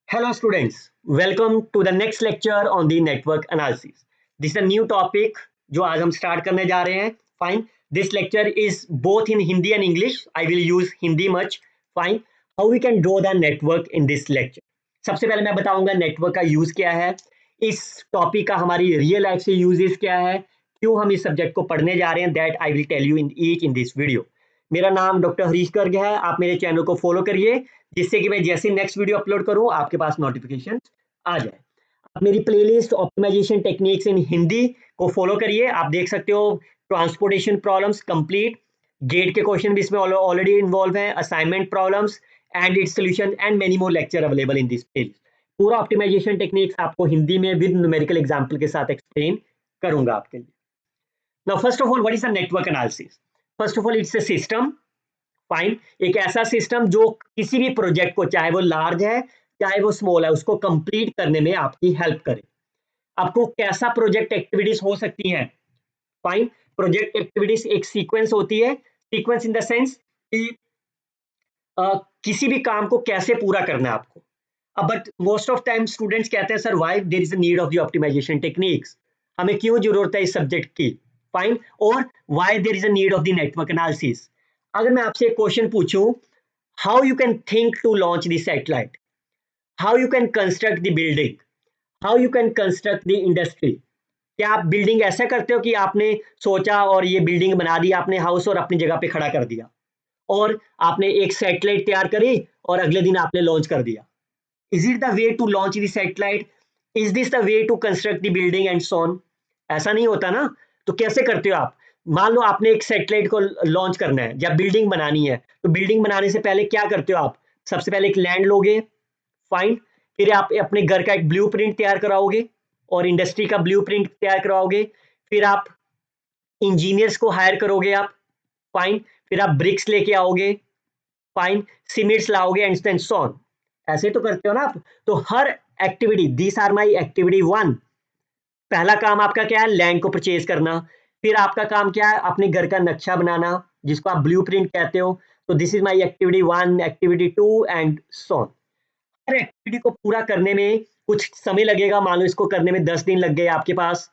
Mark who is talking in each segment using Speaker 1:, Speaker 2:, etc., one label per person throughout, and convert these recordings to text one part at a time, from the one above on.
Speaker 1: Hello students, welcome to the next lecture on the network analysis. This is a new topic जो आज हम start करने जा रहे हैं. Fine. This lecture is both in Hindi and English. I will use Hindi much. Fine. How we can draw the network in this lecture. सबसे पहले मैं बताऊंगा network का use क्या है, इस topic का हमारी real life से uses क्या है, क्यों हम इस subject को पढ़ने जा रहे हैं, that I will tell you in this video. मेरा नाम डॉक्टर हरीश गर्ग है. आप मेरे चैनल को फॉलो करिए जिससे कि मैं जैसे नेक्स्ट वीडियो अपलोड करूं आपके पास नोटिफिकेशन आ जाए. आप मेरी playlist optimization techniques in Hindi को फॉलो करिए. आप देख सकते हो ट्रांसपोर्टेशन प्रॉब्लम्स कंप्लीट, गेट के क्वेश्चन भी इसमें ऑलरेडी इन्वॉल्व हैं, assignment problems and its solution and many more lecture available in this playlist. पूरा ऑप्टिमाइजेशन टेक्निक्स आपको हिंदी में विद न्यूमेरिकल एग्जांपल के साथ एक्सप्लेन करूंगा आपके लिए. Now first of all what is a network analysis? First of all it's a system. Fine. एक ऐसा सिस्टम जो किसी भी प्रोजेक्ट को, चाहे वो लार्ज है चाहे वो स्मॉल है, उसको कंप्लीट करने में आपकी हेल्प करे. आपको कैसा प्रोजेक्ट एक्टिविटीज हो सकती हैं? फाइन. प्रोजेक्ट एक्टिविटीज एक सीक्वेंस होती है. सीक्वेंस इन द सेंस कि किसी भी काम को कैसे पूरा करना है आपको. But most of time students कहते हैं sir why there is a need of the optimization techniques, हमें क्यों जरूरत है इस सब्जेक्ट की. फाइन. और why there is a need of the network analysis. अगर मैं आपसे एक क्वेश्चन पूछूं, how you can think to launch the satellite, how you can construct the building, how you can construct the industry. क्या आप building ऐसा करते हो कि आपने सोचा और ये बिल्डिंग बना दी, आपने हाउस और अपनी जगह पे खड़ा कर दिया, और आपने एक सैटेलाइट तैयार करी और अगले दिन आपने लॉन्च कर दिया. Is it the way to launch the satellite? Is this the way to construct the building and so on? ऐसा नहीं होता ना. तो कैसे करते हो आप? मान लो आपने एक सैटेलाइट को लॉन्च करना है या बिल्डिंग बनानी है, तो बिल्डिंग बनाने से पहले क्या करते हो आप? सबसे पहले एक लैंड लोगे. फाइन. फिर आप अपने घर का एक ब्लूप्रिंट तैयार कराओगे और इंडस्ट्री का ब्लूप्रिंट तैयार कराओगे. फिर आप इंजीनियर्स को हायर करोगे आप. फाइन. फिर आप ब्रिक्स लेके आओगे. फाइन. सीमेंट्स लाओगे एंड सो ऑन. ऐसे तो करते हो ना आप. तो हर activity, this are my activity one. पहला काम आपका क्या है? लैंड को परचेज करना. फिर आपका काम क्या है? अपने घर का नक्शा बनाना, जिसको आप ब्लूप्रिंट कहते हो. तो this is my activity one, activity two and so on. हर एक्टिविटी को पूरा करने में कुछ समय लगेगा. मान लो इसको करने में 10 दिन लग गए आपके पास.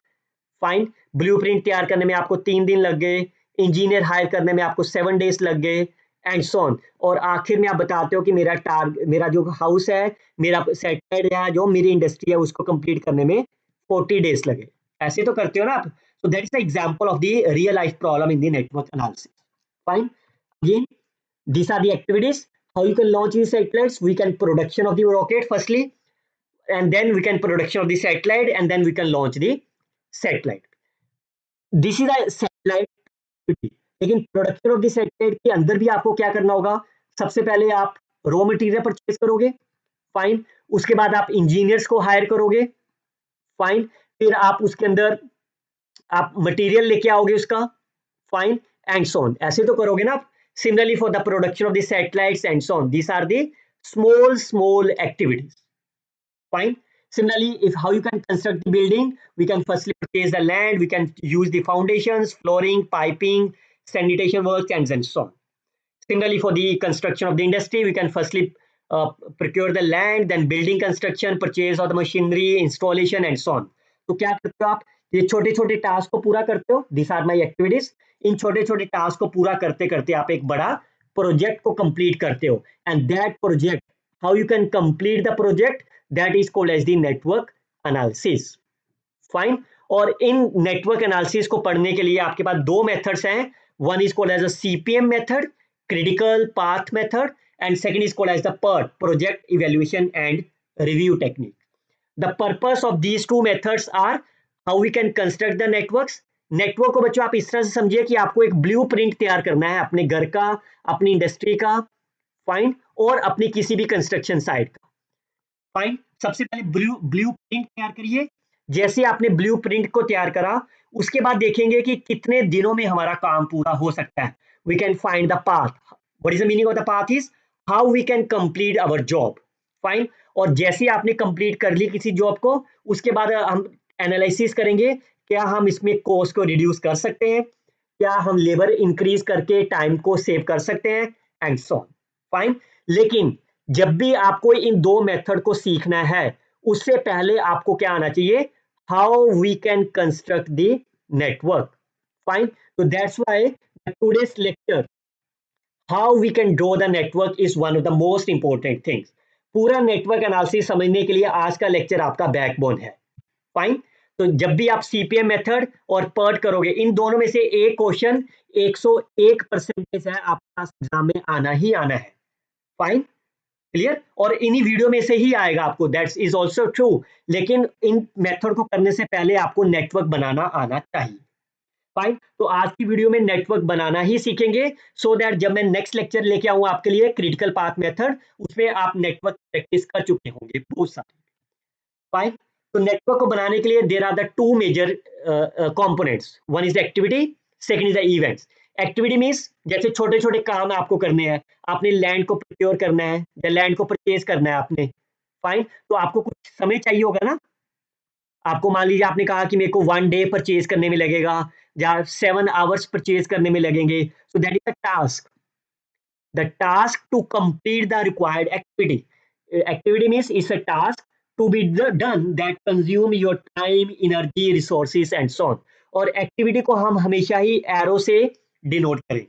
Speaker 1: फाइन. ब्लूप्रिंट तैयार करने में आपको 3 दिन लग गए. इंजीनियर हायर करने में आपको 7 डेज लग गए एंड सो ऑन. और आखिर में आप बताते हो कि मेरा जो हाउस है, मेरा सेटलाइट है, जो मेरी इंडस्ट्री है, उसको कंप्लीट करने में 40 डेज लगे. ऐसे तो करते हो ना आप. So that is the example of the real life problem in the network analysis. Fine. Again, these are the activities. How you can launch these satellites? We can production of the rocket firstly, and then we can production of the satellite, and then we can launch the satellite. This is a satellite activity. लेकिन production of the satellite के अंदर भी आपको क्या करना होगा? सबसे पहले आप रॉ मटेरियल परचेज करोगे. फाइन. उसके बाद आप इंजीनियर्स को हायर करोगे. फाइन. फिर आप उसके अंदर आप मटेरियल लेके आओगे उसका. फाइन. And so on. ऐसे तो करोगे ना आप. Similarly for the production of the satellites and so on, these are the small activities. Fine. Similarly, if how you can construct the building, we can firstly purchase the land, we can use the foundations, flooring, piping, sanitation works, and so on. Similarly, for the construction of the industry, we can firstly procure the land, then building construction, purchase of the machinery, installation, and so on. तो क्या करते हो आप? ये छोटे छोटे task को पूरा करते हो. This are my activities. इन छोटे छोटे टास्क को पूरा करते करते आप एक बड़ा प्रोजेक्ट को कंप्लीट करते हो. And that project, how you can complete the project, that is called as the network analysis. Fine. और इन नेटवर्क एनालिसिस को पढ़ने के लिए आपके पास दो मेथड्स हैं. One is called as a CPM method, critical path method, and second is called as the PERT, project evaluation and review technique. The purpose of these two methods are how we can construct the networks. Network को बच्चों आप इस तरह से समझिए कि आपको एक ब्लूप्रिंट तैयार करना है अपने घर का, अपनी इंडस्ट्री का. फाइन. और अपनी किसी भी कंस्ट्रक्शन साइट का. फाइन. सबसे पहले ब्लूप्रिंट तैयार करिए. जैसे आपने ब्लूप्रिंट को तैयार करा, उसके बाद देखेंगे कि कितने दिनों में हमारा काम पूरा हो सकता है. We can find the path. What is the meaning of the path is how we can complete our job. Fine. और जैसे आपने कंप्लीट कर ली किसी जॉब को, उसके बाद हम एनालिसिस करेंगे क्या हम इसमें कॉस्ट को रिड्यूस कर सकते हैं, क्या हम लेबर इंक्रीज करके टाइम को सेव कर सकते हैं एंड सो ऑन. फाइन. लेकिन जब भी आपको इन दो मेथड को सीखना है, उससे पहले आपको क्या आना चाहिए, how we can construct the network. Fine, तो that's why today's lecture how we can draw the network is one of the most important things. पूरा नेटवर्क एनालिसिस समझने के लिए आज का लेक्चर आपका बैकबोन है। फाइन, तो जब भी आप सीपीएम मेथड और पर्ट करोगे, इन दोनों में से एक क्वेश्चन 101% है आपके पास एग्जाम में आना ही आना है। फाइन, क्लियर, और इन्हीं वीडियो में से ही आएगा आपको, दैट्स इज ऑल्सो ट्रू। लेकिन इन मेथड को करने से पहले आपको नेटवर्क बनाना आना चाहिए। फाइन, तो आज की वीडियो में नेटवर्क बनाना ही सीखेंगे, सो दैट जब मैं नेक्स्ट लेक्चर लेके आऊं आपके लिए क्रिटिकल पाथ मेथड, उसमें आप नेटवर्क प्रैक्टिस कर चुके होंगे बहुत सारे। फाइन, तो नेटवर्क को बनाने के लिए there are the two major components, one is the activity, second is the events. Activity means जैसे छोटे छोटे काम आपको करने हैं, आपने लैंड को प्रोक्योर करना है या लैंड को परचेज करना है आपने। फाइन, तो आपको कुछ समय चाहिए होगा ना, आपको मान लीजिए आपने कहा कि मेरे को 1 डे परचेज करने में लगेगा या 7 आवर्स परचेज करने में लगेंगे, so that is the task, the task to complete the required activity. Activity means it's a task to be done that consume your time, energy, resources and so on. और activity को हम हमेशा ही arrow से denote करेंगे।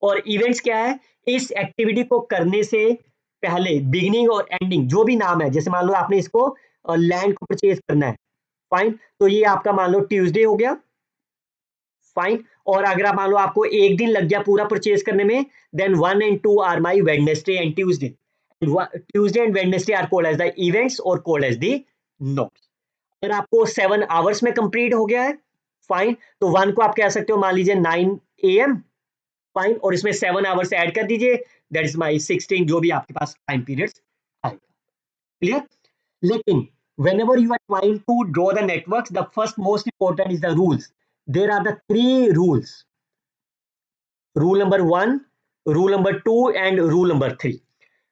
Speaker 1: और events क्या है, इस एक्टिविटी को करने से पहले बिगिनिंग और एंडिंग जो भी नाम है, जैसे मान लो आपने इसको लैंड को परचेज करना है। फाइन, तो ये आपका मान लो ट्यूसडे हो गया। फाइन, और अगर आप मान लो आपको एक दिन लग गया पूरा परचेज करने में, then 1 and 2 are my Wednesday and Tuesday. Tuesday and Wednesday are called as the events और कॉल्ड एज द नोट्स। अगर आपको 7 आवर्स में कंप्लीट हो गया है, फाइन, तो 1 को आप कह सकते हो मान लीजिए 9 AM। फाइन, और इसमें 7 आवर्स ऐड कर दीजिए, दैट इज माई 16, जो भी आपके पास टाइम पीरियड्स आएगा। क्लियर, लेकिन whenever you are trying to draw the networks, the first most important is the rules. There are the 3 rules. Rule number 1, rule number 2 and rule number 3.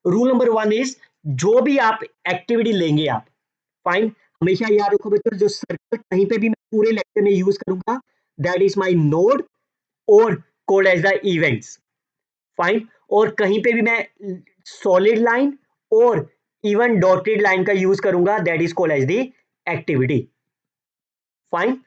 Speaker 1: Rule number 1 is जो भी आप activity लेंगे आप, fine, हमेशा याद रखो बच्चों, जो सर्कल कहीं पे भी मैं पूरे लेक्चर में यूज करूंगा, दैट इज माय नोड और called as the events. Fine, और कहीं पे भी मैं सॉलिड लाइन और इवन डॉटेड लाइन का यूज करूंगा, that is called as the activity. Fine,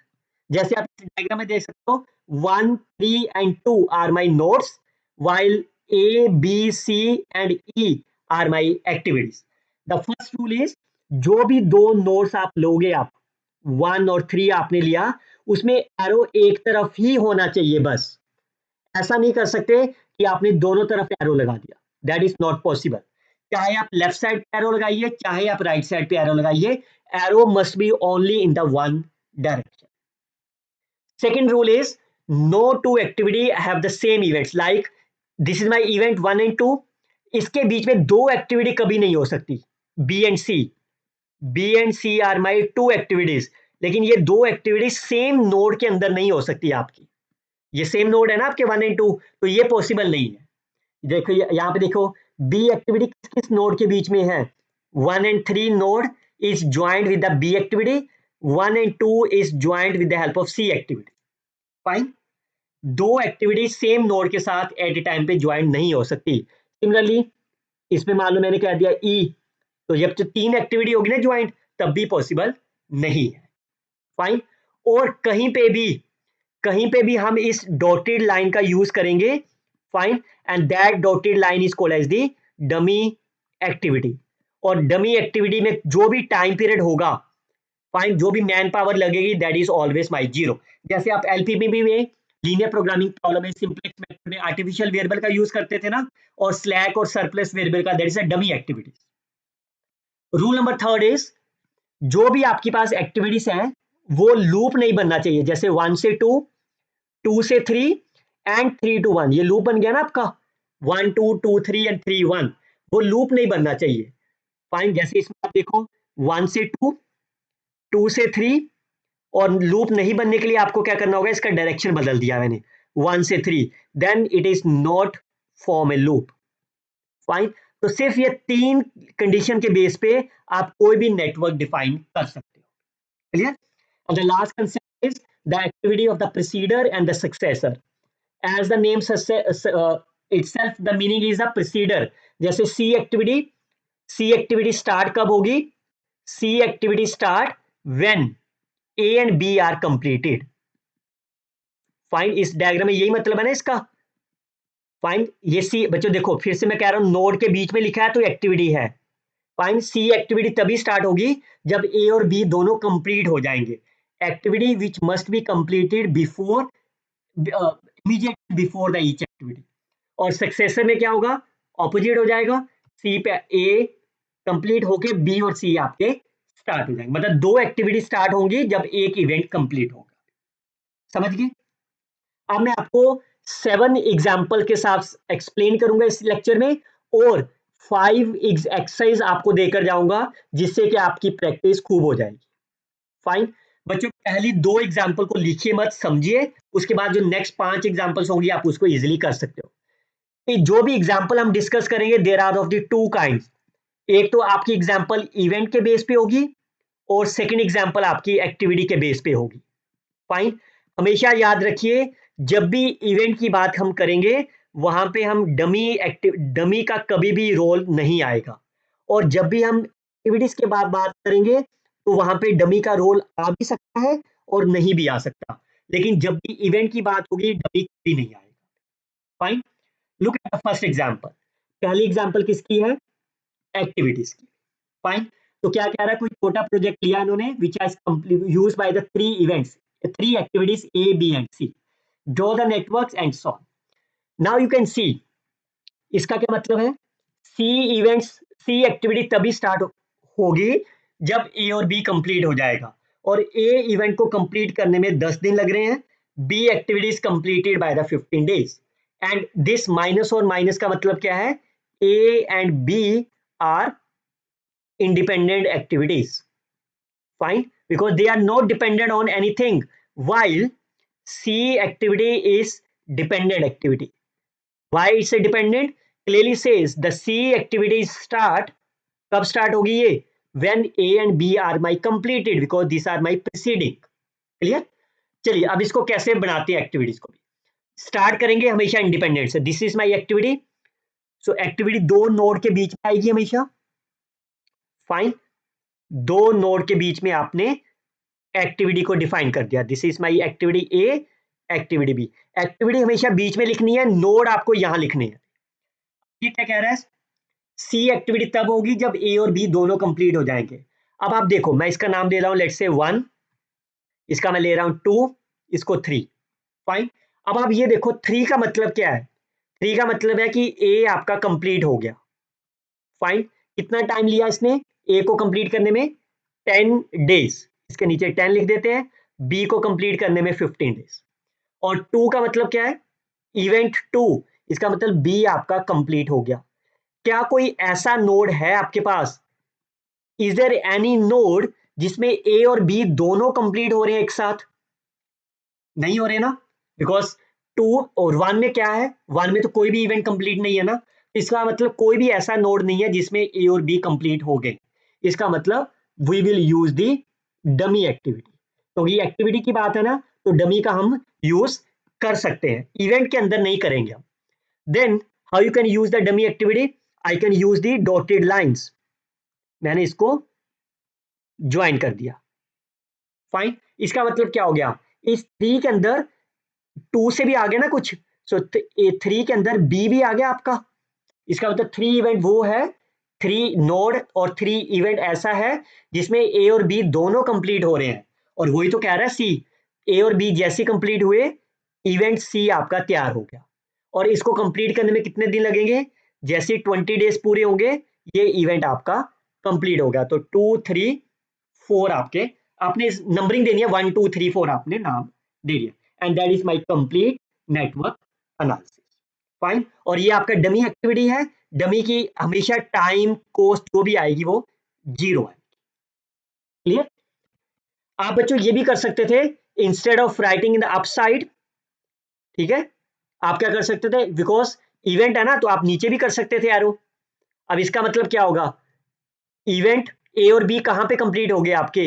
Speaker 1: जैसे आप डायग्राम में देख सकते हो, 1, 3 and 2 are my notes, while A, B, C and E are my activities. The first rule is जो भी दो नोट्स आप लोगे, आप 1 और 3 आपने लिया, उसमें एरो एक तरफ ही होना चाहिए बस। ऐसा नहीं कर सकते कि आपने दोनों तरफ एरो लगा दिया, दैट इज नॉट पॉसिबल। चाहे आप लेफ्ट साइड पे एरो लगाइए, चाहे आप राइट साइड पे एरो लगाइए, arrow must be only in the one direction. Second rule is no two activity have the same events. Like this is my event 1 and 2. इसके बीच में दो एक्टिविटी कभी नहीं हो सकती, B and C. B and C are my two activities, लेकिन ये दो एक्टिविटी सेम नोड के अंदर नहीं हो सकती आपकी। ये सेम नोड है ना आपके 1 and 2, तो ये पॉसिबल नहीं है। देखो यहाँ पे देखो, बी एक्टिविटी किस किस नोड के बीच में है, 1 and 3 node is joint with the B activity, 1 and 2 is joint with the help of C activity. Fine, दो एक्टिविटी सेम नोड के साथ एट ए टाइम पे ज्वाइन नहीं हो सकती। सिमिलरली इसमें मान लो मैंने कह दिया ई, तो जब तो 3 एक्टिविटी होगी ना ज्वाइंट, तब भी पॉसिबल नहीं है। फाइन, और कहीं पे भी हम इस डॉटेड लाइन का यूज करेंगे। Fine, and that dotted line is called as the dummy activity. और डमी एक्टिविटी में जो भी टाइम पीरियड होगा, फाइन, जो भी मैन पावर लगेगी, that is always my zero. जैसे आप एलपीबी में लीनियर प्रोग्रामिंग प्रॉब्लम में सिंपलेक्स मेथड में आर्टिफिशियल वेरिएबल का यूज करते थे ना, और स्लैक और सरप्लस वेरिएबल का, that is a dummy activity. Rule number 3 is जो भी आपके पास एक्टिविटीज है, वो लूप नहीं बनना चाहिए। जैसे 1 से 2, 2 से 3 एंड 3 to 1, ये लूप बन गया ना आपका, 1 2 2 3 एंड 3 1, वो लूप नहीं बनना चाहिए। फाइन, जैसे इसमें आप देखो 1 से 2, 2 से 3, और लूप नहीं बनने के लिए आपको क्या करना होगा, इसका डायरेक्शन बदल दिया मैंने, 1 से 3, then it is not form a loop. Fine, तो सिर्फ ये 3 कंडीशन के बेस पे आप कोई भी नेटवर्क डिफाइन कर सकते हो। Clear, and the last concept is the activity of the preceder and the successor. As the name itself, the meaning is the preceder, जैसे सी एक्टिविटी स्टार्ट कब होगी? C activity start when A and B are completed. Fine, इस diagram में यही मतलब है ना इसका। फाइन, ये सी बच्चों देखो फिर से मैं कह रहा हूं, नोड के बीच में लिखा है तो एक्टिविटी है। फाइन, सी एक्टिविटी तभी स्टार्ट होगी जब ए और बी दोनों कंप्लीट हो जाएंगे। Activity which must be completed before, immediate before the each activity. और सक्सेसर में क्या होगा? ऑपोजिट हो जाएगा, सी पे ए कंप्लीट होके बी और सी आपके स्टार्ट हो जाएंगे। मतलब दो एक्टिविटी स्टार्ट होंगी जब एक इवेंट कंप्लीट होगा। समझ गए? अब मैं आपको 7 एग्जाम्पल के साथ एक्सप्लेन करूंगा इस लेक्चर में, और 5 एक्सरसाइज आपको देकर जाऊंगा जिससे कि आपकी प्रैक्टिस खूब हो जाएगी। फाइन बच्चों, पहली 2 एग्जाम्पल को लिखिए मत, समझिए, उसके बाद जो नेक्स्ट 5 एग्जाम्पल्स होंगी आप उसको इजिली कर सकते हो। जो भी एग्जाम्पल हम डिस्कस करेंगे there are of the 2 kinds. एक तो आपकी एग्जाम्पल इवेंट के बेस पे होगी और सेकंड एग्जाम्पल आपकी एक्टिविटी के बेस पे होगी। फाइन, हमेशा याद रखिए जब भी इवेंट की बात हम करेंगे वहां पे हम डमी का कभी भी रोल नहीं आएगा, और जब भी हम एक्टिविटीज के बाद बात करेंगे तो वहां पे डमी का रोल आ भी सकता है और नहीं भी आ सकता, लेकिन जब भी इवेंट की बात होगी डमी कभी नहीं आएगा। Fine, look at the first example. पहली एग्जांपल किसकी है? एक्टिविटीज की। फाइन, तो क्या कह रहा है, कोई छोटा प्रोजेक्ट लिया इन्होंने which has used by the 3 events, 3 activities A B and C, draw the networks and solve. Now you can see, इसका क्या मतलब है? सी इवेंट्स, सी एक्टिविटी तभी स्टार्ट होगी जब ए और बी कंप्लीट हो जाएगा, और ए इवेंट को कंप्लीट करने में 10 दिन लग रहे हैं, B activity is completed by the 15 days, and this minus और माइनस का मतलब क्या है? A and B are independent activities. Fine, because they are not dependent on anything, while C activity is dependent activity. Why it's a dependent? Clearly says the C activity start, कब start होगी ये? When A and B are my completed, because these are my preceding. Clear? चलिए अब इसको कैसे बनाते हैं activities को भी। स्टार्ट करेंगे हमेशा इंडिपेंडेंट से, this is my activity, so activity 2 node के बीच में आएगी हमेशा। फाइन, 2 नोड के बीच में आपने एक्टिविटी को डिफाइन कर दिया, this is my activity A, activity B. Activity हमेशा बीच में लिखनी है, नोड आपको यहां लिखने हैं। ये क्या कह रहा है? सी एक्टिविटी तब होगी जब ए और बी दोनों कंप्लीट हो जाएंगे। अब आप देखो, मैं इसका नाम दे रहा हूं लेट्स से 1, इसका मैं ले रहा हूं 2, इसको 3। फाइन, अब आप ये देखो 3 का मतलब क्या है? 3 का मतलब है कि ए आपका कंप्लीट हो गया। फाइन, कितना टाइम लिया इसने ए को कंप्लीट करने में? 10 डेज, इसके नीचे 10 लिख देते हैं। बी को कंप्लीट करने में 15 डेज। और 2 का मतलब क्या है? इवेंट 2, इसका मतलब बी आपका कंप्लीट हो गया। क्या कोई ऐसा नोड है आपके पास? इज देयर एनी नोड जिसमें ए और बी दोनों कंप्लीट हो रहे हैं एक साथ? नहीं हो रहे ना, बिकॉज 2 और 1 में क्या है? 1 में तो कोई भी इवेंट कंप्लीट नहीं है ना, इसका मतलब कोई भी ऐसा नोड नहीं है जिसमें ए और बी कंप्लीट हो गए। इसका मतलब we will use the dummy activity, तो ये एक्टिविटी की बात है ना, तो डमी का हम यूज कर सकते हैं, इवेंट के अंदर नहीं करेंगे हम। Then how you can use the dummy activity? I can use the dotted lines, मैंने इसको ज्वाइन कर दिया। फाइन, इसका मतलब क्या हो गया? इस 3 के अंदर 2 से भी आगे ना कुछ, सो 3 के अंदर बी भी आ गया आपका। इसका मतलब 3 इवेंट वो है, 3 नोड और 3 इवेंट ऐसा है जिसमें ए और बी दोनों कंप्लीट हो रहे हैं, और वही तो कह रहा है सी, ए और बी जैसे कंप्लीट हुए इवेंट सी आपका तैयार हो गया। और इसको कंप्लीट करने में कितने दिन लगेंगे? जैसे 20 डेज पूरे होंगे ये इवेंट आपका कंप्लीट हो गया। तो 2 3 4 आपके, आपने नंबरिंग देनी है, 1 2 3 4 आपने नाम दे दिया, and that is my complete network analysis. Fine, और ये आपका डमी एक्टिविटी है, डमी की हमेशा टाइम कॉस्ट जो भी आएगी वो 0 है। क्लियर? आप बच्चों ये भी कर सकते थे, instead of writing in the upside, ठीक है, आप क्या कर सकते थे, बिकॉज इवेंट है ना तो आप नीचे भी कर सकते थे एरो। अब इसका मतलब क्या होगा? इवेंट ए और बी कहां पे कंप्लीट हो गए आपके?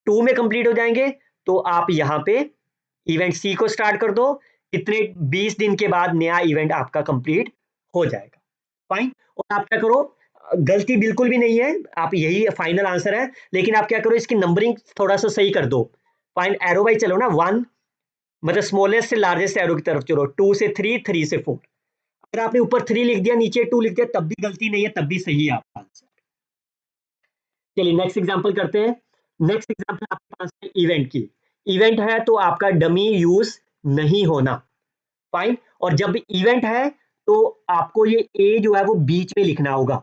Speaker 1: 2 में कंप्लीट हो जाएंगे, तो आप यहां पे इवेंट सी को स्टार्ट कर दो, कितने 20 दिन के बाद नया इवेंट आपका कंप्लीट हो जाएगा। फाइन, और आप क्या करो, गलती बिल्कुल भी नहीं है, आप यही फाइनल आंसर है, लेकिन आप क्या करो, इसकी नंबरिंग थोड़ा सा सही कर दो। फाइन एरो वाइज चलो ना, 1 मतलब स्मॉलेस्ट से लार्जेस्ट एरो की तरफ चलो, 2 से 3, 3 से 4। अगर आपने ऊपर 3 लिख दिया, नीचे 2 लिख दिया, तब भी गलती नहीं है, तब भी सही है आपका आंसर। चलिए नेक्स्ट एग्जांपल करते हैं। नेक्स्ट एग्जांपल आपके पास है इवेंट की। इवेंट है तो आपका डमी यूज नहीं होना। फाइन, और जब इवेंट है तो आपको ये ए जो है वो बीच में लिखना होगा।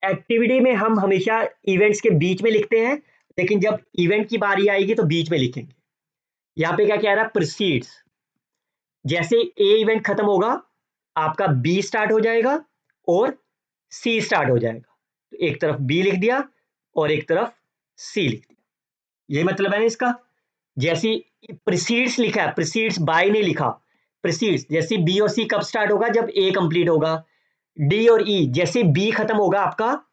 Speaker 1: एक्टिविटी में हम हमेशा इवेंट्स के बीच में लिखते हैं, लेकिन जब इवेंट की बारी आएगी तो बीच में लिखेंगे। यहाँ पे क्या कह रहा है, प्रोसीड्स। जैसे ए इवेंट खत्म होगा, आपका बी स्टार्ट हो जाएगा और सी स्टार्ट हो जाएगा। तो एक तरफ बी लिख दिया और एक तरफ सी लिख दिया, ये मतलब है ना इसका। जैसे प्रीसीड्स लिखा है, प्रीसीड्स बाय नहीं लिखा, प्रीसीड्स। जैसे बी और सी कब स्टार्ट होगा, जब ए कंप्लीट होगा। डी और ई, जैसे बी खत्म होगा आपका,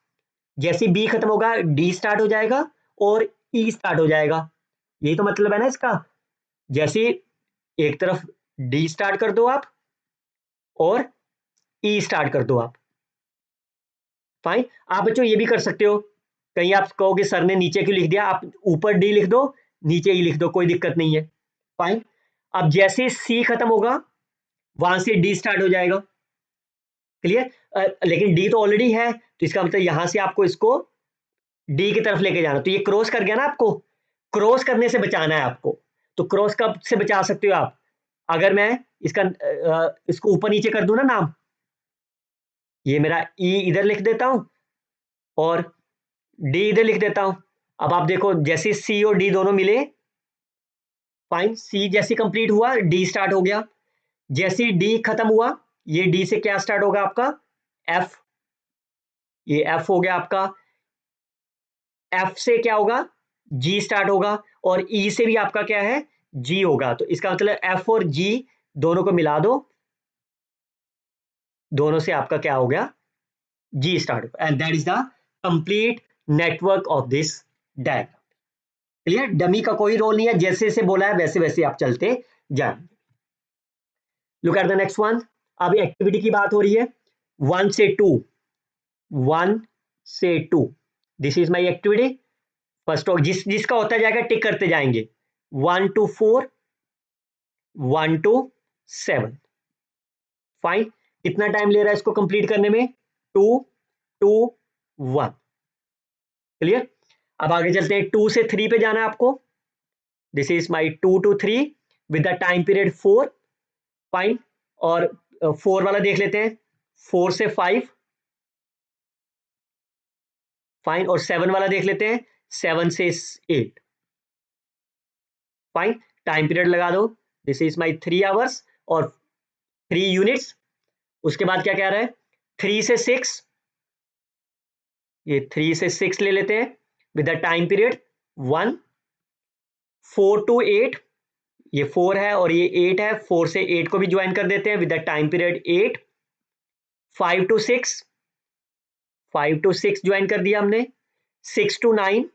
Speaker 1: जैसे बी खत्म होगा डी स्टार्ट हो जाएगा और ई स्टार्ट हो जाएगा। यही तो मतलब है ना इसका। जैसे एक तरफ डी स्टार्ट कर दो आप और ई स्टार्ट कर दो आप। फाइन, आप बच्चों ये भी कर सकते हो। कहीं आप कहोगे सर ने नीचे क्यों लिख दिया, आप ऊपर डी लिख दो, नीचे ई लिख दो, कोई दिक्कत नहीं है। फाइन, अब जैसे सी खत्म होगा वहां से डी स्टार्ट हो जाएगा। क्लियर, लेकिन डी तो ऑलरेडी है, तो इसका मतलब यहां से आपको इसको डी की तरफ लेके जाना। तो ये क्रॉस कर गया ना, आपको क्रॉस करने से बचाना है आपको। तो क्रॉस कब से बचा सकते हो आप, अगर मैं इसका इसको ऊपर नीचे कर दूं ना नाम, ये मेरा ई इधर लिख देता हूं और डी इधर लिख देता हूं। अब आप देखो जैसे सी और डी दोनों मिले, फाइन, सी जैसे कंप्लीट हुआ डी स्टार्ट हो गया। जैसे डी खत्म हुआ, ये डी से क्या स्टार्ट होगा आपका, एफ। ये एफ हो गया आपका, एफ से क्या होगा, जी स्टार्ट होगा, और ई से भी आपका क्या है, जी होगा। तो इसका मतलब एफ और जी दोनों को मिला दो, दोनों से आपका क्या हो गया, जी स्टार्ट होगा। And that is the complete network of this diagram. Clear, dummy का कोई रोल नहीं है, जैसे जैसे बोला है वैसे वैसे आप चलते जाएंगे। Look at the next one. अब एक्टिविटी की बात हो रही है, 1 से 2, 1 से 2, this is my activity. First of जिसका होता जाएगा टिक करते जाएंगे, 1 to 4, 1 to 7। फाइन, कितना टाइम ले रहा है इसको कंप्लीट करने में, 2 2 1। क्लियर, अब आगे चलते हैं, 2 से 3 पे जाना है आपको। This is my 2 to 3 with the time period 4। Fine, और 4 वाला देख लेते हैं, 4 से 5। फाइन, और 7 वाला देख लेते हैं, 7 से 8। फाइन, टाइम पीरियड लगा दो, दिस इज माई 3 आवर्स और 3 यूनिट्स। उसके बाद क्या कह रहा है, 3 से 6, ये 3 से 6 ले लेते हैं with the time period 1। 4 to 8, ये 4 है और ये 8 है, 4 से 8 को भी ज्वाइन कर देते हैं with the time period 8। 5 to 6, 5 to 6 join कर दिया हमने। 6 to 9,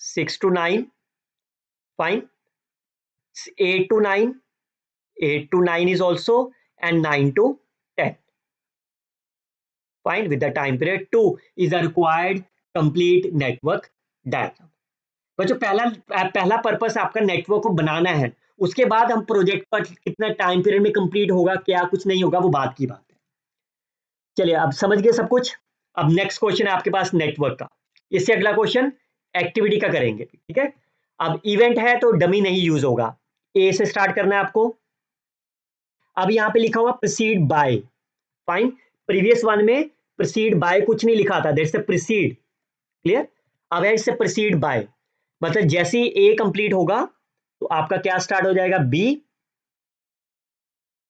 Speaker 1: 6 to 9। Fine, 8 to 9, 8 to 9 is also, and 9 to 10। Fine, with the time period 2 is the required complete network diagram। बच्चों पहला पर्पस आपका नेटवर्क को बनाना है, उसके बाद हम प्रोजेक्ट पर कितना टाइम पीरियड में कंप्लीट होगा, क्या कुछ नहीं होगा, वो बात की बात है। चलिए अब समझ गए सब कुछ। अब नेक्स्ट क्वेश्चन है आपके पास नेटवर्क का। इससे अगला क्वेश्चन एक्टिविटी का करेंगे, ठीक है। अब इवेंट है तो डमी नहीं यूज होगा, ए से स्टार्ट करना है आपको। अब यहाँ पे लिखा हुआ proceed bye. Fine, previous one में प्रोसीड बाय कुछ नहीं लिखा था, दैट्स प्रोसीड। क्लियर, अब है इससे प्रोसीड बाय, मतलब जैसे ही ए कंप्लीट होगा तो आपका क्या स्टार्ट हो जाएगा, बी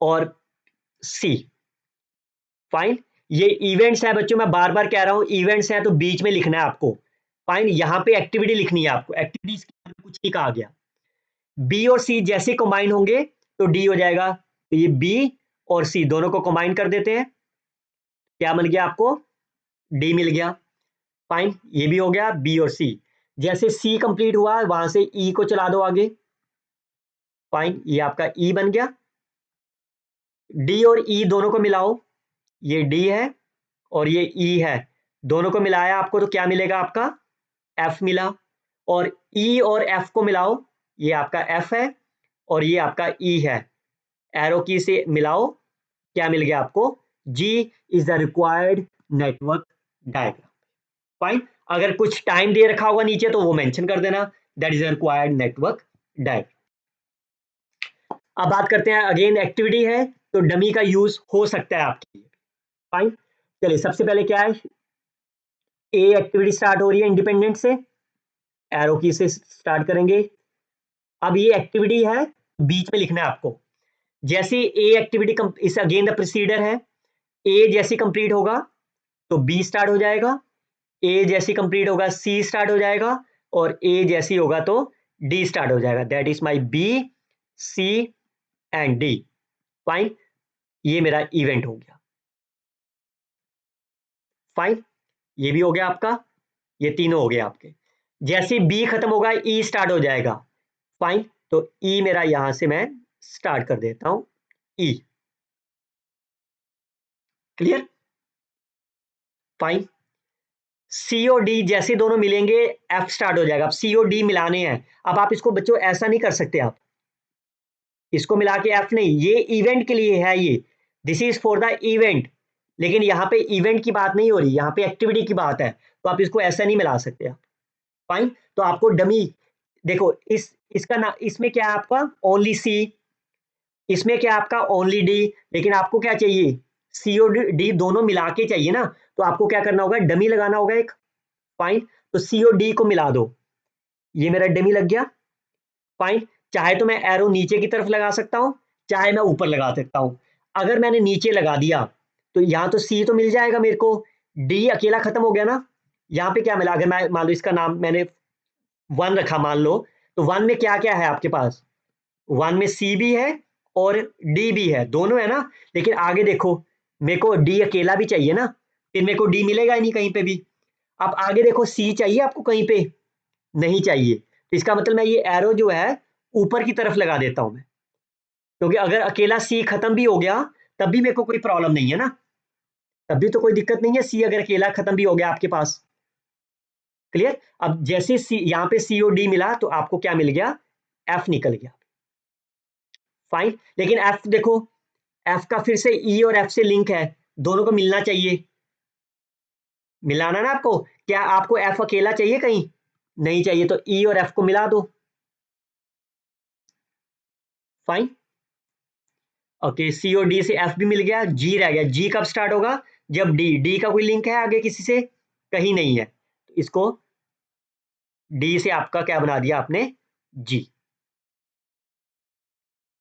Speaker 1: और सी। फाइन, ये इवेंट्स है बच्चों, मैं बार बार कह रहा हूं इवेंट्स है तो बीच में लिखना है आपको। फाइन, यहां पे एक्टिविटी लिखनी है आपको, एक्टिविटीज कुछ नहीं कहा गया। बी और सी जैसे कंबाइन होंगे तो डी हो जाएगा, तो ये बी और सी दोनों को कंबाइन कर देते हैं, क्या मिल गया आपको, डी मिल गया। फाइन, ये भी हो गया बी और सी। जैसे सी कंप्लीट हुआ वहां से ई को चला दो आगे। फाइन, ये आपका ई बन गया। डी और ई दोनों को मिलाओ, ये डी है और ये ई है, दोनों को मिलाया आपको तो क्या मिलेगा आपका एफ मिला, और ई और एफ को मिलाओ, ये आपका एफ है और ये आपका ई है, एरो की से मिलाओ, क्या मिल गया आपको, G is the required network diagram. Fine, अगर कुछ टाइम दे रखा होगा नीचे तो वो मेंशन कर देना, that is the required network diagram. अब बात करते हैं, अगेन एक्टिविटी है तो डमी का यूज हो सकता है आपके लिए। फाइन, चलिए सबसे पहले क्या है, ए एक्टिविटी स्टार्ट हो रही है इंडिपेंडेंट से, एरो की से स्टार्ट करेंगे। अब ये एक्टिविटी है, बीच में लिखना है आपको, जैसे ए एक्टिविटी इस अगेन द प्रोसीडर है, ए जैसी कंप्लीट होगा तो बी स्टार्ट हो जाएगा, ए जैसी कंप्लीट होगा सी स्टार्ट हो जाएगा, और ए जैसी होगा तो डी स्टार्ट हो जाएगा, that is my B C and D. Fine, ये मेरा इवेंट हो गया। फाइन, ये भी हो गया आपका, ये तीनों हो गए आपके। जैसे बी खत्म होगा ई स्टार्ट हो जाएगा। फाइन, तो ई मेरा यहां से मैं स्टार्ट कर देता हूं, ई। क्लियर? फाइन, सी और डी जैसे दोनों मिलेंगे एफ स्टार्ट हो जाएगा। अब सी और डी मिलाने हैं, अब आप इसको बच्चों ऐसा नहीं कर सकते, आप इसको मिला के एफ नहीं, ये इवेंट के लिए है, ये this is for the event, लेकिन यहाँ पे इवेंट की बात नहीं हो रही, यहाँ पे एक्टिविटी की बात है, तो आप इसको ऐसा नहीं मिला सकते आप। फाइन, तो आपको डमी देखो, इसका ना, इसमें क्या है आपका ओनली सी, इसमें क्या है आपका ओनली डी, लेकिन आपको क्या चाहिए, सी और डी दोनों मिला के चाहिए ना, तो आपको क्या करना होगा, डमी लगाना होगा एक। फाइन, तो सी और डी को मिला दो, ये मेरा डमी लग गया। फाइन, चाहे तो मैं एरो नीचे की तरफ लगा सकता हूं, चाहे मैं ऊपर लगा सकता हूं। अगर मैंने नीचे लगा दिया तो यहां तो सी तो मिल जाएगा मेरे को, डी अकेला खत्म हो गया ना, यहाँ पे क्या मिला, अगर मैं मान लो इसका नाम मैंने वन रखा मान लो, तो वन में क्या क्या है आपके पास, वन में सी भी है और डी भी है, दोनों है ना, लेकिन आगे देखो मेरे को डी अकेला भी चाहिए ना, फिर मेरे को डी मिलेगा ही नहीं कहीं पे भी। अब आगे देखो सी चाहिए आपको कहीं पे, नहीं चाहिए, तो इसका मतलब मैं ये एरो जो है ऊपर की तरफ लगा देता हूं मैं, क्योंकि अगर अकेला सी खत्म भी हो गया तब भी मेरे को कोई प्रॉब्लम नहीं है ना, तब भी तो कोई दिक्कत नहीं है, सी अगर अकेला खत्म भी हो गया आपके पास। क्लियर? अब जैसे सी यहाँ पे सी और डी मिला तो आपको क्या मिल गया, एफ निकल गया। फाइन, लेकिन एफ देखो, एफ का फिर से ई और एफ से लिंक है, दोनों को मिलना चाहिए, मिलाना ना आपको, क्या आपको एफ अकेला चाहिए कहीं, नहीं चाहिए, तो ई और एफ को मिला दो। फाइन, ओके, सी और डी से एफ भी मिल गया, जी रह गया, जी कब स्टार्ट होगा, जब डी, डी का कोई लिंक है आगे किसी से, कहीं नहीं है, तो इसको डी से आपका क्या बना दिया आपने, जी।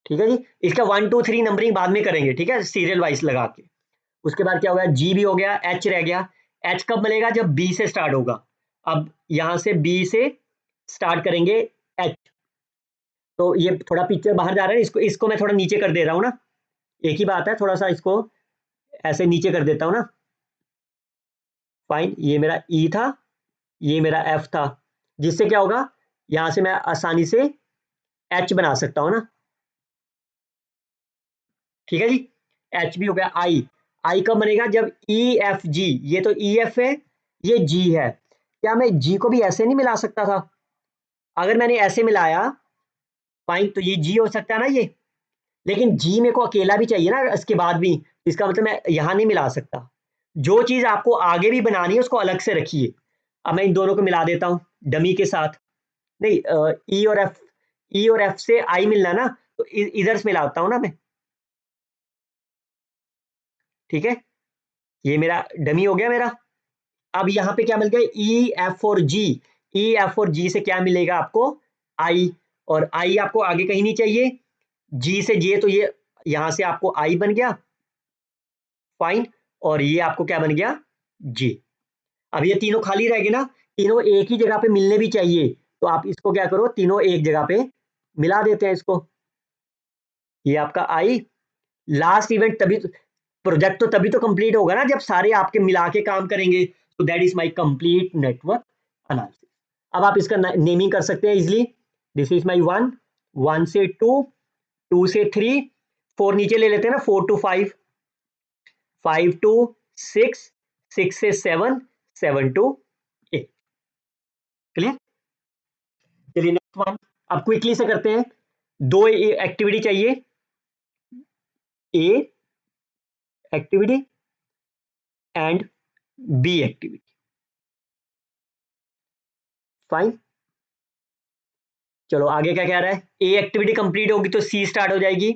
Speaker 1: ठीक है जी, इसका 1 2 3 नंबरिंग बाद में करेंगे, ठीक है, सीरियल वाइज लगा के। उसके बाद क्या हो गया, जी भी हो गया, एच रह गया, एच कब मिलेगा, जब बी से स्टार्ट होगा। अब यहां से बी से स्टार्ट करेंगे एच, तो ये थोड़ा पिक्चर बाहर जा रहा है, इसको इसको मैं थोड़ा नीचे कर दे रहा हूँ ना, एक ही बात है, थोड़ा सा इसको ऐसे नीचे कर देता हूँ ना। फाइन, ये मेरा ई था, ये मेरा एफ था, जिससे क्या होगा, यहां से मैं आसानी से एच बना सकता हूँ ना। ठीक है जी, एच भी हो गया, आई, आई कब बनेगा, जब ई एफ जी, ये तो ई एफ है, ये जी है, क्या मैं जी को भी ऐसे नहीं मिला सकता था, अगर मैंने ऐसे मिलाया, फाइन, तो ये जी हो सकता है ना ये, लेकिन जी मेरे को अकेला भी चाहिए ना इसके बाद भी, इसका मतलब मैं यहां नहीं मिला सकता, जो चीज आपको आगे भी बनानी है उसको अलग से रखिए। अब मैं इन दोनों को मिला देता हूं डमी के साथ, नहीं, ई और एफ, ई और एफ से आई मिलना ना, तो इधर से मिलाता हूं ना मैं। ठीक है, ये मेरा डमी हो गया मेरा। अब यहाँ पे क्या मिल गया, ई एफ और जी, ई एफ और जी से क्या मिलेगा आपको, आई, और आई आपको आगे कहीं नहीं चाहिए, जी से जे, तो ये यहां से आपको आई बन गया। फाइन, और ये आपको क्या बन गया, जी। अब ये तीनों खाली रह गए ना, तीनों एक ही जगह पे मिलने भी चाहिए, तो आप इसको क्या करो, तीनों एक जगह पे मिला देते हैं इसको, ये आपका आई। लास्ट इवेंट तभी प्रोजेक्ट तो तभी तो कंप्लीट होगा ना जब सारे आपके मिला के काम करेंगे, तो that is my complete network analysis. अब आप इसका नेमिंग कर सकते हैं easily, this is my one, one से टू, टू से थ्री, फोर नीचे ले लेते हैं ना, 4 to 5, 5 to 6, 6 से 7, 7 to 8। क्लियर? चलिए नेक्स्ट वन, अब क्विकली से करते हैं। दो एक्टिविटी चाहिए, A activity and B activity. Fine, चलो आगे क्या कह रहा है? ए एक्टिविटी कंप्लीट होगी तो सी स्टार्ट हो जाएगी।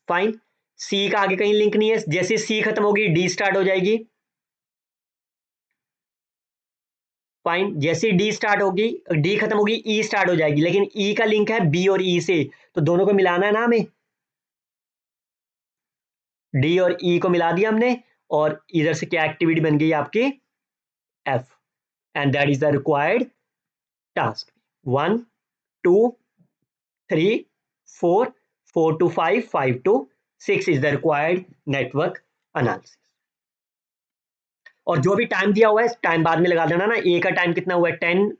Speaker 1: फाइन, सी का आगे कहीं लिंक नहीं है, जैसे सी खत्म होगी डी स्टार्ट हो जाएगी। फाइन, जैसे डी स्टार्ट होगी, डी खत्म होगी, ई स्टार्ट हो जाएगी, लेकिन ई का लिंक है बी और ई से, तो दोनों को मिलाना है ना हमें। डी और ई को मिला दिया हमने, और इधर से क्या एक्टिविटी बन गई आपकी? F, and that is the required task. 1 2 3 4, 4 to 5, 5 to 6 is the required network analysis। और जो भी टाइम दिया हुआ है टाइम बाद में लगा देना ना। ए का टाइम कितना हुआ है? 10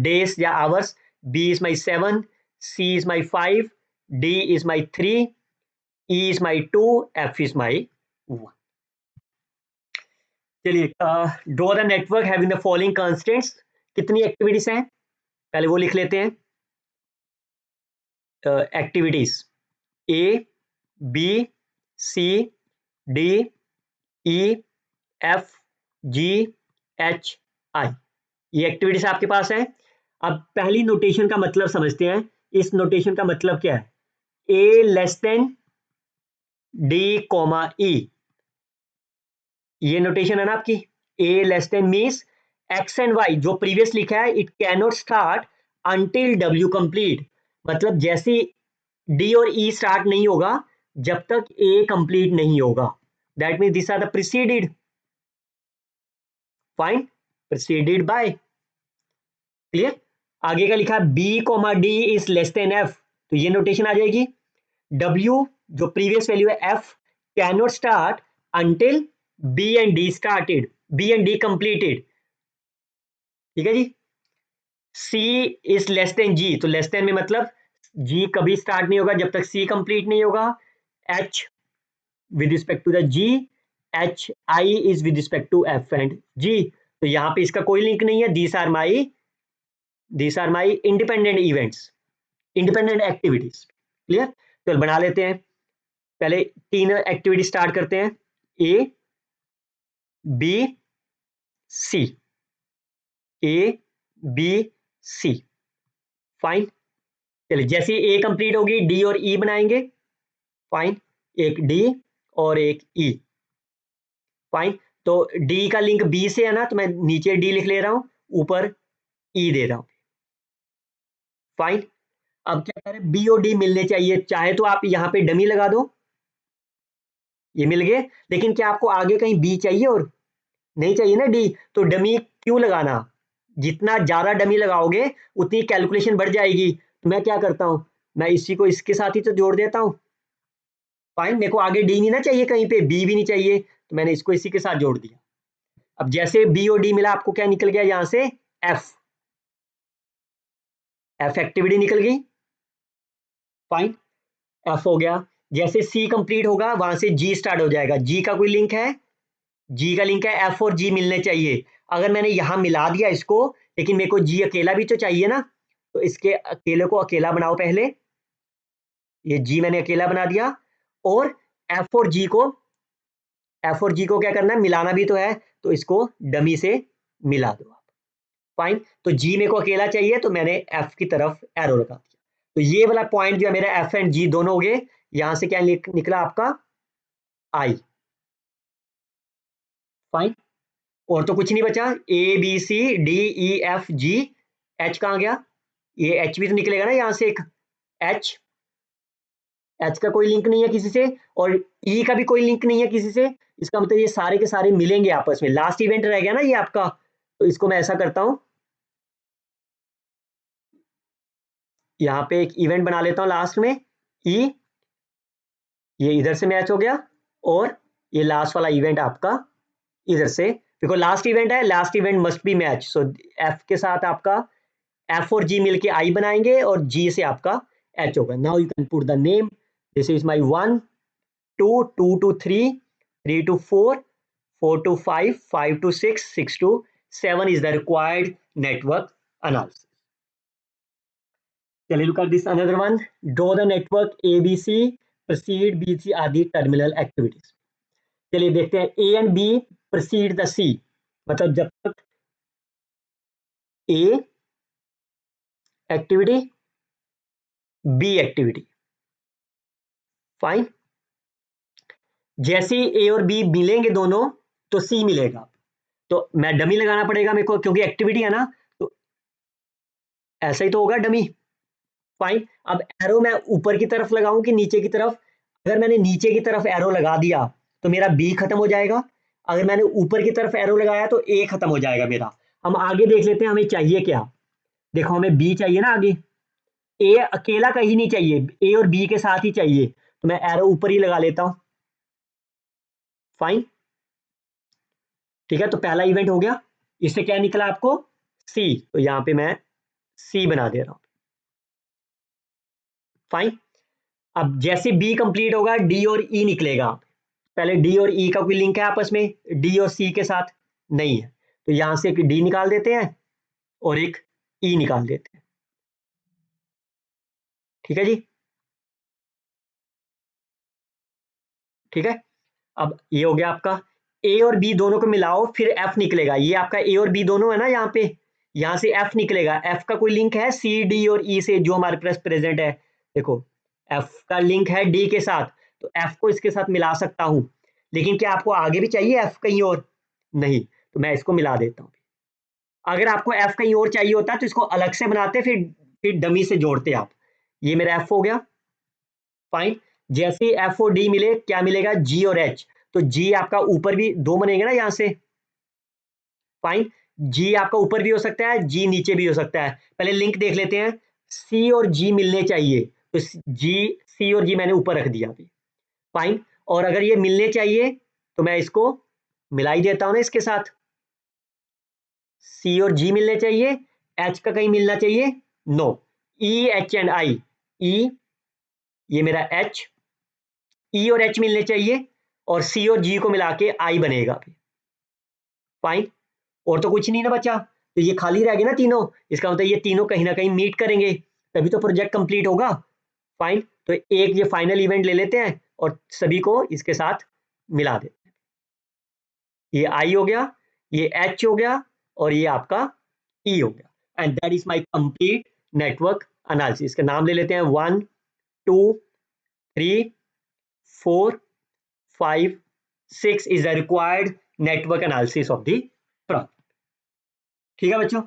Speaker 1: डेज या hours, B is my 7, C is my 5, D is my 3, E is my 2, F is my 1। चलिए, draw the network having the following constants. कितनी एक्टिविटीज हैं पहले वो लिख लेते हैं। Activities A B C D E F G H I, ये activities आपके पास है। अब पहली नोटेशन का मतलब समझते हैं। इस नोटेशन का मतलब क्या है? A less than D comma E, ये नोटेशन है ना आपकी। A less than means X and Y जो प्रीवियस लिखा है, it can not start until W complete. मतलब जैसे डी और ई स्टार्ट नहीं होगा जब तक ए कंप्लीट नहीं होगा। That means this are the preceded. Fine, preceded by. Clear? आगे का लिखा B comma D is less than F, तो ये नोटेशन आ जाएगी। डब्ल्यू जो प्रीवियस वैल्यू है F can not start until B and D started, B and D completed. ठीक है जी। C is less than G, तो लेस देन में मतलब जी कभी स्टार्ट नहीं होगा जब तक सी कंप्लीट नहीं होगा। H with respect to the G, H I is with respect to F and G. तो यहां पे इसका कोई लिंक नहीं है। These are my independent events, independent activities. Clear? तो बना लेते हैं। पहले 3 एक्टिविटी स्टार्ट करते हैं। A B C, A B C. Fine, चलिए जैसे ए कंप्लीट होगी डी और ई बनाएंगे। फाइन, एक डी और एक ई। फाइन, तो डी का लिंक बी से है ना, तो मैं नीचे डी लिख ले रहा हूं, ऊपर ई दे रहा हूं। फाइन, अब क्या करें? बी और डी मिलने चाहिए, चाहे तो आप यहां पे डमी लगा दो, ये मिल गए। लेकिन क्या आपको आगे कहीं बी चाहिए? और नहीं चाहिए ना डी, तो डमी क्यों लगाना? जितना ज्यादा डमी लगाओगे उतनी कैलकुलेशन बढ़ जाएगी। तो मैं क्या करता हूं, मैं इसी को इसके साथ ही तो जोड़ देता हूं। फाइन, मेरे को आगे डी नहीं ना चाहिए, कहीं पे बी भी नहीं चाहिए, तो मैंने इसको इसी के साथ जोड़ दिया। अब जैसे बी और डी मिला, आपको क्या निकल गया यहां से? एफ, एफ एक्टिविटी निकल गई। फाइन, एफ हो गया। जैसे सी कंप्लीट होगा वहां से जी स्टार्ट हो जाएगा। जी का कोई लिंक है? जी का लिंक है, एफ और जी मिलने चाहिए। अगर मैंने यहां मिला दिया इसको, लेकिन मेरे को जी अकेला भी तो चाहिए ना, तो इसके अकेले को अकेला बनाओ पहले। ये जी मैंने अकेला बना दिया, और एफ और जी को क्या करना है? मिलाना भी तो है, तो इसको डमी से मिला दो आप। फाइन, तो जी मेरे को अकेला चाहिए, तो मैंने एफ की तरफ एरो लगा दिया। तो ये वाला पॉइंट जो है मेरा एफ एंड जी दोनों हो गए। यहां से क्या निकला आपका? आई। फाइन, और तो कुछ नहीं बचा। A B C D E F G, H कहाँ गया? ये एच भी तो निकलेगा ना यहाँ से एक। एच, एच का कोई लिंक नहीं है किसी से, और ई का भी कोई लिंक नहीं है किसी से। इसका मतलब ये सारे के सारे मिलेंगे आपस में। लास्ट इवेंट रह गया ना ये आपका, तो इसको मैं ऐसा करता हूं, यहाँ पे एक इवेंट बना लेता हूं लास्ट में। ई, ये इधर से मैच हो गया, और ये लास्ट वाला इवेंट आपका इधर से, बिकॉज लास्ट इवेंट है, last event must be match. So F के साथ आपका एफ और जी मिलके आई बनाएंगे, और जी से आपका एच होगा। Now you can put the name, this is my 1, 2, 2 to 3, 3 to 4, 4 to 5, 5 to 6, 6 to 7 is the required network analysis. Chaliye, look at this another one. Draw the network ABC, proceed BC are the terminal activities. चलिए देखते हैं A and B proceed the C, मतलब जब तक A activity B activity, fine. जैसे A और B मिलेंगे दोनों तो C मिलेगा, तो मैं डमी लगाना पड़ेगा मेरे को क्योंकि एक्टिविटी है ना, तो ऐसा ही तो होगा डमी, फाइन। अब एरो मैं ऊपर की तरफ लगाऊं कि नीचे की तरफ? अगर मैंने नीचे की तरफ एरो लगा दिया तो मेरा बी खत्म हो जाएगा, अगर मैंने ऊपर की तरफ एरो लगाया तो ए खत्म हो जाएगा मेरा। हम आगे देख लेते हैं हमें चाहिए क्या। देखो हमें बी चाहिए ना आगे, ए अकेला कहीं नहीं चाहिए, ए और बी के साथ ही चाहिए, तो मैं एरो ऊपर ही लगा लेता हूं, फाइन। ठीक है, तो पहला इवेंट हो गया, इससे क्या निकला आपको? सी, तो यहां पे मैं सी बना दे रहा हूं, फाइन। अब जैसे बी कंप्लीट होगा डी और ई निकलेगा, पहले डी और ई का कोई लिंक है आपस में, डी और सी के साथ नहीं है, तो यहां से एक डी निकाल देते हैं और एक ई निकाल देते हैं, ठीक है जी, ठीक है। अब ये हो गया आपका, ए और बी दोनों को मिलाओ फिर एफ निकलेगा, ये आपका ए और बी दोनों है ना यहाँ पे, यहां से एफ निकलेगा, एफ का कोई लिंक है सी डी और ई से जो हमारे पास प्रेजेंट है, देखो एफ का लिंक है डी के साथ, तो एफ को इसके साथ मिला सकता हूं, लेकिन क्या आपको आगे भी चाहिए एफ कहीं और? नहीं, तो मैं इसको मिला देता हूं। अगर आपको एफ कहीं और चाहिए होता तो इसको अलग से बनाते, फिर डमी से जोड़ते आप। ये मेरा एफ हो गया, फाइन। जैसे ही एफ और डी मिले क्या मिलेगा? जी और एच, तो जी आपका ऊपर भी दो बनेंगे ना यहां से, फाइन। जी आपका ऊपर भी हो सकता है, जी नीचे भी हो सकता है, पहले लिंक देख लेते हैं। सी और जी मिलने चाहिए, तो जी, सी और जी मैंने ऊपर रख दिया अभी, फाइन। और अगर ये मिलने चाहिए तो मैं इसको मिला ही देता हूं ना इसके साथ, सी और जी मिलने चाहिए, एच का कहीं मिलना चाहिए, no, E H and I, E ये मेरा एच, ई और एच मिलने चाहिए, और सी और जी को मिला के आई बनेगा, फाइन। और तो कुछ नहीं ना बचा, तो ये खाली रह गया ना तीनों, इसका मतलब ये तीनों कहीं ना कहीं मीट करेंगे तभी तो प्रोजेक्ट कंप्लीट होगा, फाइन। तो एक ये फाइनल इवेंट ले लेते हैं और सभी को इसके साथ मिला देते हैं, ये आई हो गया, ये एच हो गया, और ये आपका ई हो गया, and that is my complete network analysis. इसका नाम ले लेते हैं 1 2 3 4 5 6 is the required network analysis of the problem. ठीक है बच्चों,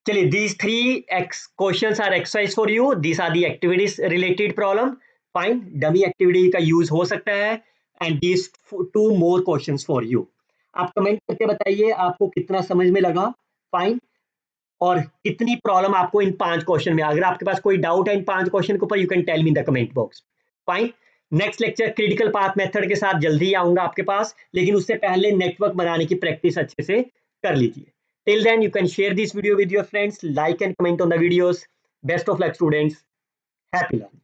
Speaker 1: चलिए these three questions are exercise for you, these are the activities related problem, fine. Dummy activity का यूज हो सकता है, and these 2 more questions for you. आप comment करके बताइए आपको कितना समझ में लगा, फाइन, और कितनी प्रॉब्लम आपको इन 5 क्वेश्चन में। अगर आपके पास कोई डाउट है इन 5 क्वेश्चन के ऊपर, you can tell me in the comment box, fine. Next lecture critical path method के साथ जल्दी ही आऊंगा आपके पास, लेकिन उससे पहले नेटवर्क बनाने की प्रैक्टिस अच्छे से कर लीजिए। Till then, you can share this video with your friends, like and comment on the videos. Best of luck, students. Happy learning.